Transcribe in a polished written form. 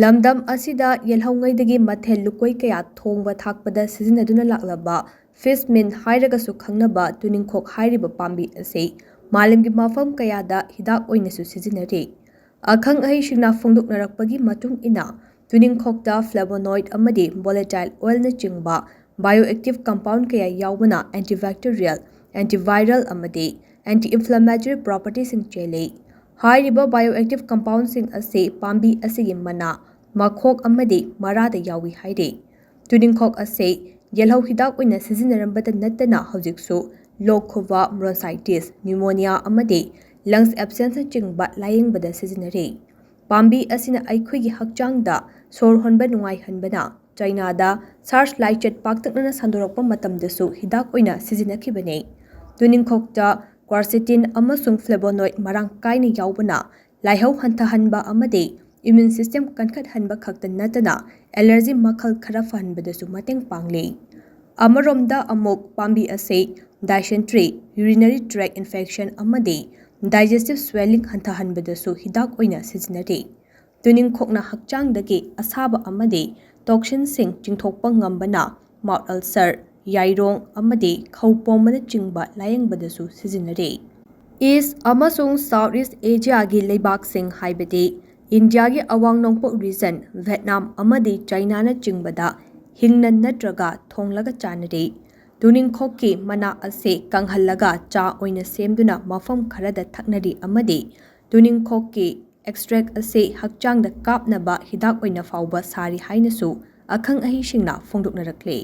ꯂꯝꯗꯝ ꯑꯁꯤꯗ ꯌꯦꯜꯍꯧꯉꯩꯗꯒꯤ ꯃꯊꯦꯜ ꯂꯨꯀꯣꯏ ꯀꯌꯥ ꯊꯣꯡꯕ ꯊꯥꯛꯄꯗ ꯁꯤꯖꯤꯟꯅꯗꯨꯅ ꯂꯥꯛꯂꯕ ꯐꯤꯁ ꯃꯤꯟ ꯍꯥꯏꯔꯒꯁꯨ ꯈꯪꯅꯕ ꯇꯨꯅꯤꯡꯈꯣꯛ ꯍꯥꯏꯔꯤꯕ ꯄꯥꯝꯕꯤ ꯑꯁꯤ ꯃꯥꯂꯦꯝꯒꯤ ꯃꯐꯝ ꯀꯌꯥꯗ ꯍꯤꯗꯥꯛ ꯑꯣꯏꯅꯁꯨ ꯁꯤꯖꯤꯟꯅꯔꯤ꯫ ꯑꯈꯪ ꯑꯍꯩꯁꯤꯡꯅ ꯐꯣꯡꯗꯣꯛꯅꯔꯛꯄꯒꯤ ꯃꯇꯨꯡ ꯏꯟꯅ ꯇꯨꯅꯤꯡꯈꯣꯛꯇ ꯐ꯭ꯂꯦꯚꯣꯅꯣꯏꯗ ꯑꯃꯗꯤ ꯚꯣꯂꯦꯇꯥꯏꯜ ꯑꯣꯏꯜꯅꯆꯤꯡꯕ ꯕꯥꯏꯑꯣꯑꯦꯛꯇꯤꯚ ꯀꯝꯄꯥꯎꯟꯗ ꯀꯌꯥ ꯌꯥꯎꯕꯅ ꯑꯦꯟꯇꯤꯕꯦꯛꯇꯤꯔꯤꯌꯦꯜ, ꯑꯦꯟꯇꯤꯚꯥꯏꯔꯦꯜ ꯑꯃꯗꯤ ꯑꯦꯟꯇꯤ-ꯏꯟꯐ꯭ꯂꯥꯃꯦꯇꯔꯤ ꯄ꯭ꯔꯣꯄꯔꯇꯤꯁꯤꯡ ꯆꯦꯜꯂꯤ꯫ ꯍꯥꯏꯔꯤꯕ ꯕꯥꯏꯑꯣꯑꯦꯛꯇꯤꯚ ꯀꯝꯄꯥꯎꯟꯗꯁꯤꯡ ꯑꯁꯤ ꯄꯥꯝꯕꯤ ꯑꯁꯤꯒꯤ ꯃꯅꯥ, ꯃꯈꯣꯛ ꯑꯃꯗꯤ ꯃꯔꯥꯗ ꯌꯥꯎꯏ ꯍꯥꯏꯔꯤ꯫ ꯇꯨꯅꯤꯡꯈꯣꯛ ꯑꯁꯤ ꯌꯦꯜꯍꯧ ꯍꯤꯗꯥꯛ ꯑꯣꯏꯅ ꯁꯤꯖꯤꯟꯅꯔꯝꯕꯇ ꯅꯠꯇꯅ ꯍꯧꯖꯤꯛꯁꯨ ꯂꯣꯛ ꯈꯨꯕ, ꯕ꯭ꯔꯣꯟꯁꯥꯏꯇꯤꯁ, ꯅ꯭ꯌꯨꯃꯣꯅꯤꯌꯥ ꯑꯃꯗꯤ ꯂꯪꯁ ꯑꯦꯕꯁꯦꯁꯅꯆꯤꯡꯕ ꯂꯥꯌꯦꯡꯕꯗ ꯁꯤꯖꯤꯟꯅꯔꯤ꯫ ꯄꯥꯝꯕꯤ ꯑꯁꯤꯅ ꯑꯩꯈꯣꯏꯒꯤ ꯍꯛꯆꯥꯡꯗ ꯁꯣꯔ ꯍꯣꯟꯕ ꯅꯨꯡꯉꯥꯏꯍꯟꯕꯅ ꯆꯥꯏꯅꯥꯗ ꯁꯥꯔꯁ ꯂꯥꯏꯆꯠ ꯄꯥꯛꯇꯛꯅꯅ ꯁꯟꯗꯣꯔꯛꯄ ꯃꯇꯝꯗꯁꯨ ꯍꯤꯗꯥꯛ ꯑꯣꯏꯅ ꯁꯤꯖꯤꯟꯅꯈꯤꯕꯅꯤ꯫ ꯇꯨꯅꯤꯡꯈꯣꯛꯇ ꯀ꯭ꯋꯥꯔꯁꯦꯇꯤꯟ ꯑꯃꯁꯨꯡ ꯐ꯭ꯂꯦꯚꯣꯅꯣꯏꯗ ꯃꯔꯥꯡ ꯀꯥꯏꯅ ꯌꯥꯎꯕꯅ ꯂꯥꯏꯍꯧ ꯍꯟꯊꯍꯟꯕ ꯑꯃꯗꯤ ꯏꯝꯃ꯭ꯌꯨꯟ ꯁꯤꯁꯇꯦꯝ ꯀꯟꯈꯠꯍꯟꯕ ꯈꯛꯇ ꯅꯠꯇꯅ ꯑꯦꯂꯔꯖꯤ ꯃꯈꯜ ꯈꯔ ꯐꯍꯟꯕꯗꯁꯨ ꯃꯇꯦꯡ ꯄꯥꯡꯂꯤ꯫ ꯑꯃꯔꯣꯝꯗ ꯑꯃꯨꯛ ꯄꯥꯝꯕꯤ ꯑꯁꯤ ꯗꯥꯏꯁꯦꯟꯇ꯭ꯔꯤ, ꯌꯨꯔꯤꯅꯔꯤ ꯇ꯭ꯔꯦꯛ ꯏꯟꯐꯦꯛꯁꯟ ꯑꯃꯗꯤ ꯗꯥꯏꯖꯦꯁꯇꯤꯚ ꯁ꯭ꯋꯦꯂꯤꯡ ꯍꯟꯊꯍꯟꯕꯗꯁꯨ ꯍꯤꯗꯥꯛ ꯑꯣꯏꯅ ꯁꯤꯖꯤꯟꯅꯔꯤ꯫ ꯇꯨꯅꯤꯡꯈꯣꯛꯅ ꯍꯛꯆꯥꯡꯗꯒꯤ ꯑꯁꯥꯕ ꯑꯃꯗꯤ ꯇꯣꯛꯁꯤꯟꯁꯤꯡ ꯆꯤꯡꯊꯣꯛꯄ ꯉꯝꯕꯅ ꯃꯥꯎꯊ ꯑꯜꯁꯔ, ꯌꯥꯏꯔꯣꯡ ꯑꯃꯗꯤ ꯈꯧ ꯄꯣꯝꯕꯅꯆꯤꯡꯕ ꯂꯥꯌꯦꯡꯕꯗꯁꯨ ꯁꯤꯖꯤꯟꯅꯔꯤ꯫ ꯏꯁ ꯑꯃꯁꯨꯡ ꯁꯥꯎꯊ ꯏꯁ ꯑꯦꯁꯤꯌꯥꯒꯤ ꯂꯩꯕꯥꯛꯁꯤꯡ ꯍꯥꯏꯕꯗꯤ ꯏꯟꯗꯤꯌꯥꯒꯤ ꯑꯋꯥꯡ ꯅꯣꯡꯄꯣꯛ ꯔꯤꯖꯟ, ꯚꯤꯌꯦꯠꯅꯥꯝ ꯑꯃꯗꯤ ꯆꯥꯏꯅꯥꯅꯆꯤꯡꯕꯗ ꯍꯤꯡꯅ ꯅꯠꯇ꯭ꯔꯒ ꯊꯣꯡꯂꯒ ꯆꯥꯅꯔꯤ꯫ ꯇꯨꯅꯤꯡꯈꯣꯛꯀꯤ ꯃꯅꯥ ꯑꯁꯤ ꯀꯪꯍꯜꯂꯒ ꯆꯥ ꯑꯣꯏꯅ ꯁꯦꯝꯗꯨꯅ ꯃꯐꯝ ꯈꯔꯗ ꯊꯛꯅꯔꯤ ꯑꯃꯗꯤ ꯇꯨꯅꯤꯡꯈꯣꯛꯀꯤ ꯑꯦꯛꯁꯇ꯭ꯔꯦꯛ ꯑꯁꯤ ꯍꯛꯆꯥꯡꯗ ꯀꯥꯞꯅꯕ ꯍꯤꯗꯥꯛ ꯑꯣꯏꯅ ꯐꯥꯎꯕ ꯁꯥꯔꯤ ꯍꯥꯏꯅꯁꯨ ꯑꯈꯪ ꯑꯍꯩꯁꯤꯡꯅ ꯐꯣꯡꯗꯣꯛꯅꯔꯛꯂꯤ꯫